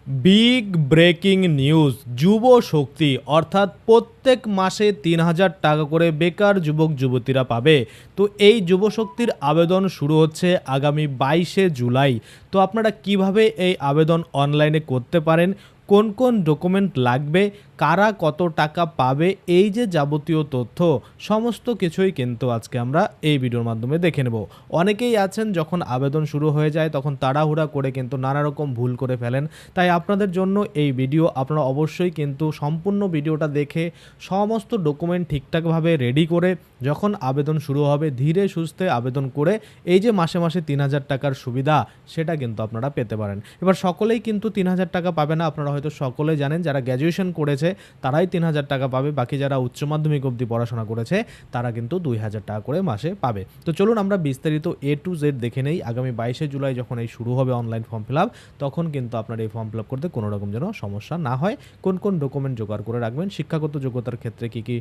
Big breaking news, যুব শক্তি অর্থাৎ প্রত্যেক মাসে ৩,০০০ টাকা করে বেকার যুবক যুবতীরা পাবে। তো এই যুব শক্তির আবেদন শুরু হচ্ছে আগামী ২২শে জুলাই। তো আপনারা কিভাবে এই আবেদন অনলাইনে করতে পারেন, কোন কোন ডকুমেন্ট লাগবে, কারা কত টাকা পাবে, এই যে যাবতীয় তথ্য সমস্ত কিছুই কিন্তু আজকে আমরা এই ভিডিওর মাধ্যমে দেখে নেব। অনেকেই আছেন যখন আবেদন শুরু হয়ে যায় তখন তাড়াহুড়া করে কিন্তু নানা রকম ভুল করে ফেলেন। তাই আপনাদের জন্য এই ভিডিও, আপনারা অবশ্যই কিন্তু সম্পূর্ণ ভিডিওটা দেখে সমস্ত ডকুমেন্ট ঠিকঠাকভাবে রেডি করে যখন আবেদন শুরু হবে ধীরে সুস্থে আবেদন করে এই যে মাসে মাসে ৩,০০০ টাকার সুবিধা সেটা কিন্তু আপনারা পেতে পারেন। এবার সকলেই কিন্তু ৩,০০০ টাকা পাবে না, আপনারা হয়তো সকলে জানেন যারা গ্র্যাজুয়েশন করেছে তারাই ৩,০০০ টাকা পাবে, বাকি যারা উচ্চ মাধ্যমিক অবধি পড়াশোনা করেছে তারা কিন্তু ২,০০০ টাকা করে মাসে পাবে। তো চলুন আমরা বিস্তারিত A to Z দেখে নেই। আগামী ২২শে জুলাই যখন এই শুরু হবে অনলাইন ফর্ম ফিল আপ, তখন কিন্তু আপনার এই ফর্ম ফিল আপ করতে কোনো রকম যেন সমস্যা না হয়। কোন কোন ডকুমেন্ট জোগাড় করে রাখবেন, শিক্ষাগত যোগ্যতার ক্ষেত্রে কী কী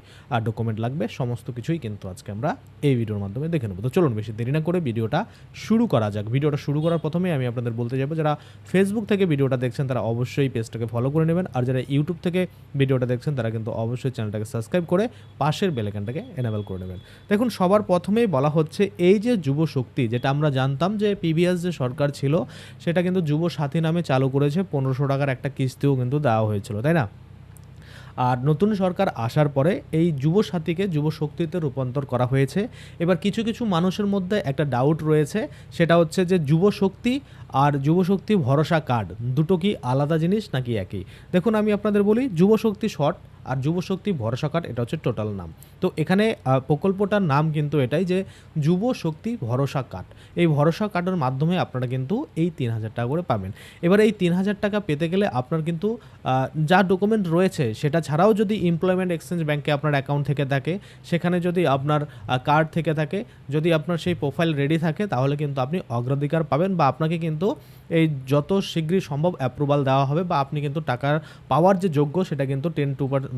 ডকুমেন্ট লাগবে, সমস্ত কিছুই কিন্তু আজকে আমরা এই ভিডিওর মাধ্যমে দেখে নেব। তো চলুন বেশি দেরি না করে ভিডিওটা শুরু করা যাক। ভিডিওটা শুরু করার প্রথমেই আমি আপনাদের বলতে যাবো, যারা ফেসবুক থেকে ভিডিওটা দেখছেন তারা অবশ্যই পেজটাকে ফলো করে নেবেন, আর যারা ইউটিউব থেকে ভিডিওটা দেখছেন তারা কিন্তু অবশ্যই চ্যানেলটাকে সাবস্ক্রাইব করে পাশের বেল আইকনটাকে এনেবল করে নেবেন। দেখুন, সবার প্রথমেই বলা হচ্ছে এই যে যুব শক্তি, যেটা আমরা জানতাম যে প্রিভিয়াস যে সরকার ছিল সেটা কিন্তু যুব সাথী নামে চালু করেছে, ১৫০০ টাকার একটা কিস্তিও কিন্তু দেওয়া হয়েছিল, তাই না? আর নতুন সরকার আসার পরে এই যুব সাথীকে যুব শক্তিতে রূপান্তর করা হয়েছে। এবার কিছু কিছু মানুষের মধ্যে একটা ডাউট রয়েছে, সেটা হচ্ছে যে যুব শক্তি আর যুব শক্তি ভরসা কার্ড দুটো কি আলাদা জিনিস নাকি একই? দেখুন, আমি আপনাদের বলি, যুব শক্তি শর্ট আর যুব শক্তি ভরসা কার্ড এটা হচ্ছে টোটাল নাম। তো এখানে প্রকল্পটার নাম কিন্তু এটাই যে যুব শক্তি ভরসা কার্ড। এই ভরসা কার্ডের মাধ্যমে আপনারা কিন্তু এই ৩,০০০ টাকা করে পাবেন। এবার এই ৩,০০০ টাকা পেতে গেলে আপনার কিন্তু যা ডকুমেন্ট রয়েছে সেটা ছাড়াও যদি এমপ্লয়মেন্ট এক্সচেঞ্জ ব্যাংকে আপনার অ্যাকাউন্ট থেকে থাকে, সেখানে যদি আপনার কার্ড থেকে থাকে, যদি আপনার সেই প্রোফাইল রেডি থাকে, তাহলে কিন্তু আপনি অগ্রাধিকার পাবেন বা আপনাকে কিন্তু এই যত শীঘ্রই সম্ভব অ্যাপ্রুভাল দেওয়া হবে বা আপনি কিন্তু টাকার পাওয়ার যে যোগ্য সেটা কিন্তু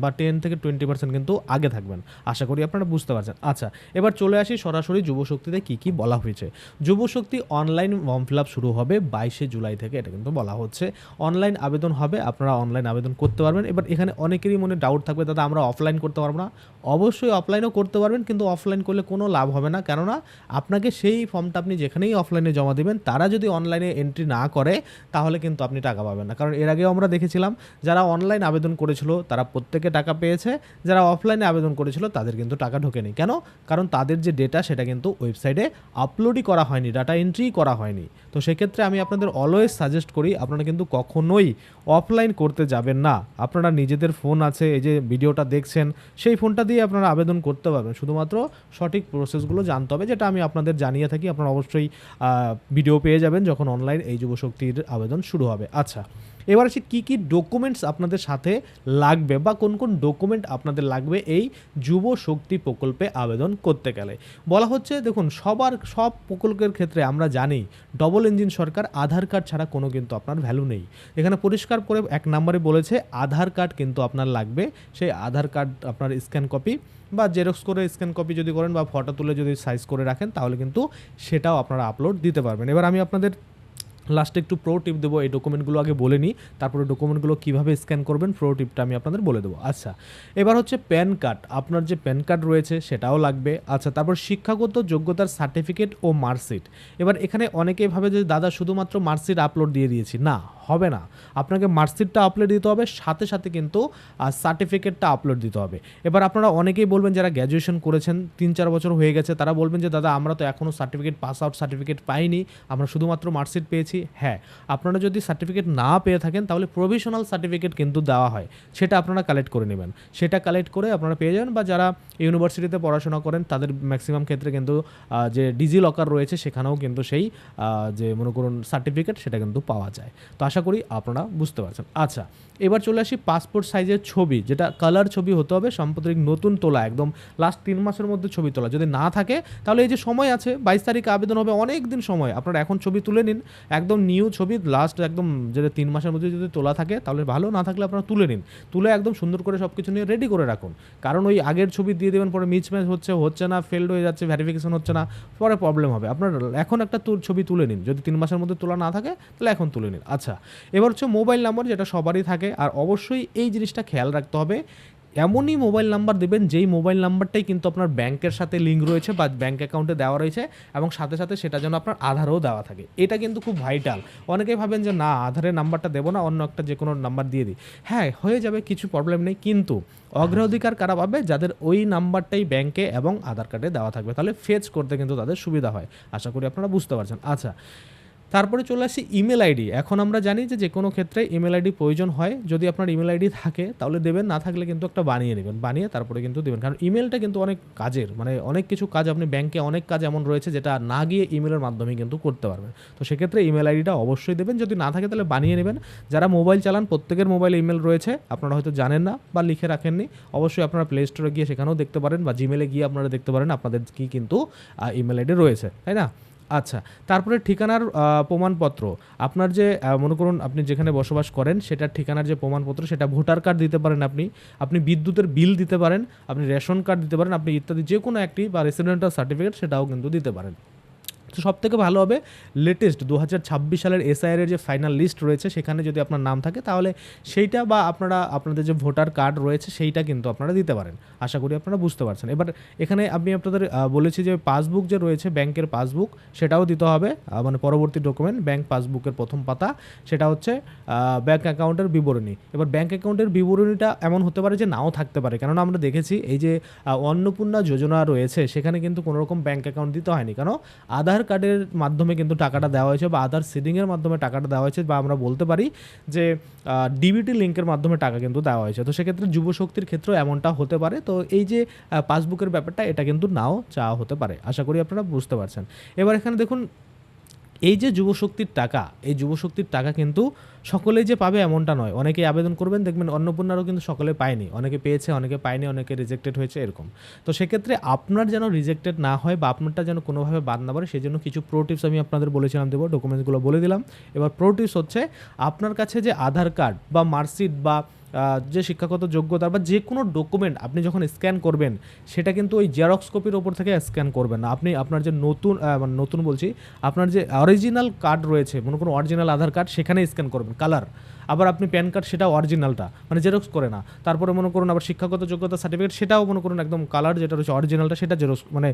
10 থেকে 20% কিন্তু আগে থাকবেন। আশা করি আপনারা বুঝতে পারছেন। আচ্ছা, এবার চলে আসি সরাসরি যুবশক্তিতে কী কী বলা হয়েছে। যুবশক্তি অনলাইন ফর্ম ফিল আপ শুরু হবে ২২শে জুলাই থেকে, এটা কিন্তু বলা হচ্ছে। অনলাইন আবেদন হবে, আপনারা অনলাইন আবেদন করতে পারবেন। এবার এখানে অনেকেরই মনে ডাউট থাকবে, দাদা আমরা অফলাইন করতে পারবো না। অবশ্যই অফলাইনও করতে পারবেন, কিন্তু অফলাইন করলে কোনো লাভ হবে না, কেননা আপনাকে সেই ফর্মটা আপনি যেখানেই অফলাইনে জমা দেবেন তারা যদি অনলাইনে এন্ট্রি না করে তাহলে কিন্তু আপনি টাকা পাবেন না। কারণ এর আগেও আমরা দেখেছিলাম যারা অনলাইন আবেদন করেছিল তারা প্রত্যেকে টাকা পেয়েছে, যারা অফলাইনে আবেদন করেছিল তাদের কিন্তু টাকা ঢোকেনি। কেন? কারণ তাদের যে ডেটা সেটা কিন্তু ওয়েবসাইটে আপলোডই করা হয়নি, ডাটা এন্ট্রি করা হয়নি। তো সেক্ষেত্রে আমি আপনাদের অলওয়েজ সাজেস্ট করি আপনারা কিন্তু কখনোই অফলাইন করতে যাবেন না। আপনারা নিজেদের ফোন আছে, এই যে ভিডিওটা দেখছেন সেই ফোনটা দিয়ে আপনারা আবেদন করতে পারবেন। শুধুমাত্র সঠিক প্রসেসগুলো জানতে হবে, যেটা আমি আপনাদের জানিয়ে থাকি। আপনারা অবশ্যই ভিডিও পেয়ে যাবেন যখন অনলাইন এই যুবশক্তির আবেদন শুরু হবে। আচ্ছা, এবার আসি কী কী ডকুমেন্টস আপনাদের সাথে লাগবে বা কোন কোন ডকুমেন্ট আপনাদের লাগবে এই যুব শক্তি প্রকল্পে আবেদন করতে গেলে। বলা হচ্ছে, দেখুন, সব প্রকল্পের ক্ষেত্রে আমরা জানি ডবল ইঞ্জিন সরকার, আধার কার্ড ছাড়া কোনো কিন্তু আপনার ভ্যালু নেই। এখানে পরিষ্কার করে ১ নম্বরে বলেছে আধার কার্ড কিন্তু আপনার লাগবে। সেই আধার কার্ড আপনার স্ক্যান কপি বা জেরক্স করে স্ক্যান কপি যদি করেন বা ফটো তুলে যদি সাইজ করে রাখেন তাহলে কিন্তু সেটাও আপনারা আপলোড দিতে পারবেন। এবার আমি আপনাদের লাস্টে একটু প্রো টিপ দেবো, এই ডকুমেন্টগুলো আগে বলে নিই, তারপরে ডকুমেন্টগুলো কীভাবে স্ক্যান করবেন প্রো টিপটা আমি আপনাদের বলে দেবো। আচ্ছা, এবার হচ্ছে প্যান কার্ড, আপনার যে প্যান কার্ড রয়েছে সেটাও লাগবে। আচ্ছা, তারপর শিক্ষাগত যোগ্যতার সার্টিফিকেট ও মার্কশিট। এবার এখানে অনেকেই ভাবে যে দাদা শুধুমাত্র মার্কশিট আপলোড দিয়ে দিয়েছি, না, হবে না। আপনাকে মার্কশিটটা আপলোড দিতে হবে, সাথে সাথে কিন্তু সার্টিফিকেটটা আপলোড দিতে হবে। এবার আপনারা অনেকেই বলবেন যারা গ্র্যাজুয়েশন করেছেন ৩-৪ বছর হয়ে গেছে, তারা বলবেন যে দাদা আমরা তো এখনও সার্টিফিকেট, পাস আউট সার্টিফিকেট পাইনি, আমরা শুধুমাত্র মার্কশিট পেয়েছি। হ্যাঁ, আপনারা যদি সার্টিফিকেট না পেয়ে থাকেন তাহলে প্রভিশনাল সার্টিফিকেট কিন্তু দেওয়া হয়, সেটা আপনারা কালেক্ট করে নেবেন। সেটা কালেক্ট করে আপনারা পেয়ে যাবেন, বা যারা ইউনিভার্সিটিতে পড়াশোনা করেন তাদের ম্যাক্সিমাম ক্ষেত্রে কিন্তু যে ডিজি লকার রয়েছে সেখানেও কিন্তু সেই যে মনে করুন সার্টিফিকেট সেটা কিন্তু পাওয়া যায়। তো আশা করি আপনারা বুঝতে পারছেন। আচ্ছা, এবার চলে আসি পাসপোর্ট সাইজের ছবি, যেটা কালার ছবি হতে হবে, সাম্প্রতিক নতুন তোলা, একদম লাস্ট 3 মাসের মধ্যে ছবি তোলা। যদি না থাকে তাহলে এই যে সময় আছে 22 তারিখে আবেদন হবে, অনেক দিন সময়, আপনারা এখন ছবি তুলে নিন, 1 একদম নিউ ছবি লাস্ট একদম যেটা 3 মাসের মধ্যে যদি তোলা থাকে তাহলে ভালো, না থাকলে আপনারা তুলে নিন, তুলে একদম সুন্দর করে সব কিছু নিয়ে রেডি করে রাখুন। কারণ ওই আগের ছবি দিয়ে দেবেন, পরে মিসম্যাচ হচ্ছে না, ফেলড হয়ে যাচ্ছে, ভেরিফিকেশন হচ্ছে না, পরে প্রবলেম হবে। আপনার এখন একটা ছবি তুলে নিন, যদি 3 মাসের মধ্যে তোলা না থাকে তাহলে এখন তুলে নিন। আচ্ছা, এবার হচ্ছে মোবাইল নাম্বার, যেটা সবারই থাকে, আর অবশ্যই এই জিনিসটা খেয়াল রাখতে হবে, এমনই মোবাইল নাম্বার দেবেন যেই মোবাইল নাম্বারটাই কিন্তু আপনার ব্যাংকের সাথে লিঙ্ক রয়েছে বা ব্যাংক অ্যাকাউন্টে দেওয়া রয়েছে, এবং সাথে সাথে সেটা যেন আপনার আধারেও দেওয়া থাকে। এটা কিন্তু খুব ভাইটাল। অনেকেই ভাবেন যে না, আধারের নাম্বারটা দেবো না, অন্য একটা যে কোনো নাম্বার দিয়ে দিই। হ্যাঁ, হয়ে যাবে, কিছু প্রবলেম নেই, কিন্তু অগ্রাধিকার কারা পাবে? যাদের ওই নাম্বারটাই ব্যাংকে এবং আধার কার্ডে দেওয়া থাকবে, তাহলে ফেচ করতে কিন্তু তাদের সুবিধা হয়। আশা করি আপনারা বুঝতে পারছেন। আচ্ছা, তারপরে চলে আসি ইমেল আইডি। এখন আমরা জানি যে কোনো ক্ষেত্রে ইমেল আইডি প্রয়োজন হয়। যদি আপনার ইমেল আইডি থাকে তাহলে দেবেন, না থাকলে কিন্তু একটা বানিয়ে নেবেন, বানিয়ে তারপরে কিন্তু দেবেন। কারণ ইমেলটা কিন্তু অনেক কাজের, মানে অনেক কিছু কাজ আপনি ব্যাংকে অনেক কাজ এমন রয়েছে যেটা না গিয়ে ইমেলের মাধ্যমে কিন্তু করতে পারবেন। তো সেক্ষেত্রে ইমেল আইডিটা অবশ্যই দেবেন, যদি না থাকে তাহলে বানিয়ে নেবেন। যারা মোবাইল চালান প্রত্যেকের মোবাইলে ইমেল রয়েছে, আপনারা হয়তো জানেন না বা লিখে রাখেননি, অবশ্যই আপনারা প্লে স্টোরে গিয়ে সেখানেও দেখতে পারেন, বা জিমেলে গিয়ে আপনারা দেখতে পারেন আপনাদের কি কিন্তু ইমেল আইডি রয়েছে, তাই না? আচ্ছা, তারপরে ঠিকানার প্রমাণপত্র। আপনার যে মনে করুন আপনি যেখানে বসবাস করেন সেটার ঠিকানার যে প্রমাণপত্র, সেটা ভোটার কার্ড দিতে পারেন, আপনি বিদ্যুতের বিল দিতে পারেন, আপনি রেশন কার্ড দিতে পারেন, আপনি ইত্যাদি যে কোনো একটি, বা রেসিডেন্টাল সার্টিফিকেট সেটাও কিন্তু দিতে পারেন। তো সব থেকে ভালো হবে লেটেস্ট 2026 সালের এসআইআর এর যে ফাইনাল লিস্ট রয়েছে সেখানে যদি আপনার নাম থাকে তাহলে সেইটা, বা আপনাদের যে ভোটার কার্ড রয়েছে সেইটা কিন্তু আপনারা দিতে পারেন। আশা করি আপনারা বুঝতে পারছেন। এবার এখানে আমি আপনাদের বলেছি যে পাসবুক যে রয়েছে, ব্যাংকের পাসবুক, সেটাও দিতে হবে, মানে পরবর্তী ডকুমেন্ট ব্যাংক পাসবুকের প্রথম পাতা, সেটা হচ্ছে ব্যাংক অ্যাকাউন্টের বিবরণী। এবার ব্যাংক অ্যাকাউন্টের বিবরণীটা এমন হতে পারে যে নাও থাকতে পারে, কেননা আমরা দেখেছি এই যে অন্নপূর্ণা যোজনা রয়েছে সেখানে কিন্তু কোনো রকম ব্যাংক অ্যাকাউন্ট দিতে হয়নি, কারণ আধার কার্ডের মাধ্যমে কিন্তু টাকাটা দেওয়া হয়েছে, বা আধার সিডিংয়ের মাধ্যমে টাকাটা দেওয়া হয়েছে, বা আমরা বলতে পারি যে ডিবিটি লিঙ্কের মাধ্যমে টাকা কিন্তু দেওয়া হয়েছে। তো সেক্ষেত্রে যুবশক্তির ক্ষেত্রেও এমনটা হতে পারে। তো এই যে পাসবুকের ব্যাপারটা, এটা কিন্তু নাও চাওয়া হতে পারে। আশা করি আপনারা বুঝতে পারছেন। এবার এখানে দেখুন, এই যে যুবশক্তির টাকা, এই যুবশক্তির টাকা কিন্তু সকলেই যে পাবে এমনটা নয়। অনেকেই আবেদন করবেন, দেখবেন অন্নপূর্ণারও কিন্তু সকলে পায়নি, অনেকে পেয়েছে, অনেকে পায়নি, অনেকে রিজেক্টেড হয়েছে, এরকম। তো সেক্ষেত্রে আপনার যেন রিজেক্টেড না হয় বা আপনারটা যেন কোনোভাবে বাদ না পড়ে, সেই জন্য কিছু প্রো টিপস আমি আপনাদের বলেছিলাম দেবো, ডকুমেন্টসগুলো বলে দিলাম। এবার প্রো টিপস হচ্ছে, আপনার কাছে যে আধার কার্ড বা মার্কশিট বা যে শিক্ষাগত যোগ্যতা বা যে কোনো ডকুমেন্ট আপনি যখন স্ক্যান করবেন, সেটা কিন্তু ওই জেরক্স কপির ওপর থেকে স্ক্যান করবেন না। আপনি আপনার যে নতুন বলছি, আপনার যে অরিজিনাল কার্ড রয়েছে, মনে করুন অরিজিনাল আধার কার্ড, সেখানে স্ক্যান করবেন কালার। আবার আপনি প্যান কার্ড, সেটা অরিজিনালটা, মানে জেরক্স করে না। তারপরে মনে করুন আবার শিক্ষাগত যোগ্যতা সার্টিফিকেট, সেটাও মনে করুন একদম কালার যেটা রয়েছে অরিজিনালটা, সেটা জেরক্স মানে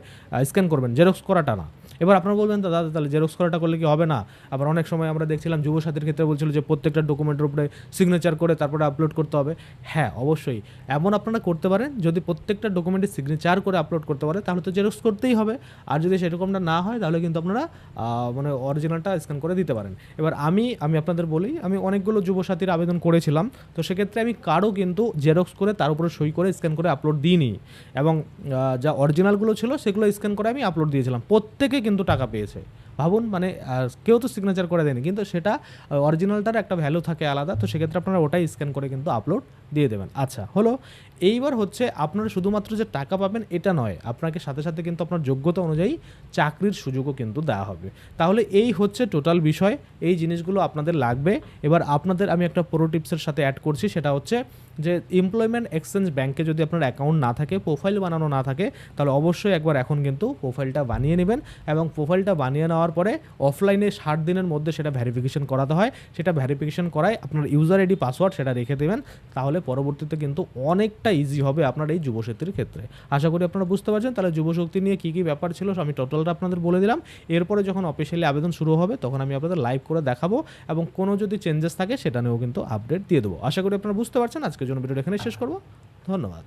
স্ক্যান করবেন, জেরক্স করাটা না। এবার আপনারা বলবেন দাদা তাহলে জেরক্স করাটা করলে কি হবে না? আবার অনেক সময় আমরা দেখছিলাম যুবসাথীর ক্ষেত্রে বলছিল যে প্রত্যেকটা ডকুমেন্টের উপরে সিগনেচার করে তারপরে আপলোড করতে হবে। হ্যাঁ, অবশ্যই এমন আপনারা করতে পারেন, যদি প্রত্যেকটা ডকুমেন্টে সিগনেচার করে আপলোড করতে পারে তাহলে তো জেরক্স করতেই হবে। আর যদি সেরকমটা না হয় তাহলে কিন্তু আপনারা মানে অরিজিনালটা স্ক্যান করে দিতে পারেন। এবার আমি আপনাদের বলি, আমি অনেকগুলো যুবসাথীর আবেদন করেছিলাম, তো সেক্ষেত্রে আমি কারও কিন্তু জেরক্স করে তার উপরে সই করে স্ক্যান করে আপলোড দিইনি, এবং যা অরিজিনালগুলো ছিল সেগুলো স্ক্যান করে আমি আপলোড দিয়েছিলাম, প্রত্যেকে কিন্তু টাকা পেয়েছে। ভাবুন, মানে কেউ তো সিগনেচার করে দেয়নি, কিন্তু সেটা অরিজিনালটার একটা ভ্যালু থাকে আলাদা। তো সেক্ষেত্রে আপনারা ওটাই স্ক্যান করে কিন্তু আপলোড দিয়ে দেবেন। আচ্ছা, হলো। এইবার হচ্ছে আপনারা শুধুমাত্র যে টাকা পাবেন এটা নয়, আপনাকে সাথে সাথে কিন্তু আপনার যোগ্যতা অনুযায়ী চাকরির সুযোগও কিন্তু দেওয়া হবে। তাহলে এই হচ্ছে টোটাল বিষয়, এই জিনিসগুলো আপনাদের লাগবে। এবার আপনাদের আমি একটা প্রো টিপসের সাথে অ্যাড করছি, সেটা হচ্ছে যে এমপ্লয়মেন্ট এক্সচেঞ্জ ব্যাংকে যদি আপনার অ্যাকাউন্ট না থাকে, প্রোফাইল বানানো না থাকে, তাহলে অবশ্যই একবার এখন কিন্তু প্রোফাইলটা বানিয়ে নেবেন, এবং প্রোফাইলটা বানিয়ে নেওয়ার পরে অফলাইনে 60 দিনের মধ্যে সেটা ভেরিফিকেশন করাতে হয়। সেটা ভেরিফিকেশন করায় আপনার ইউজার আইডি পাসওয়ার্ড সেটা রেখে দেবেন, তাহলে পরবর্তীতে কিন্তু অনেকটা ইজি হবে আপনার এই যুবশক্তির ক্ষেত্রে। আশা করি আপনারা বুঝতে পারছেন। তাহলে যুবশক্তি নিয়ে কী কী ব্যাপার ছিল আমি টোটালটা আপনাদের বলে দিলাম। এরপরে যখন অফিসিয়ালি আবেদন শুরু হবে তখন আমি আপনাদের লাইভ করে দেখাবো, এবং কোনো যদি চেঞ্জেস থাকে সেটা নিয়েও কিন্তু আপডেট দিয়ে দেবো। আশা করি আপনারা বুঝতে পারছেন। আজকের জন্য ভিডিওটা এখানে শেষ করবো। ধন্যবাদ।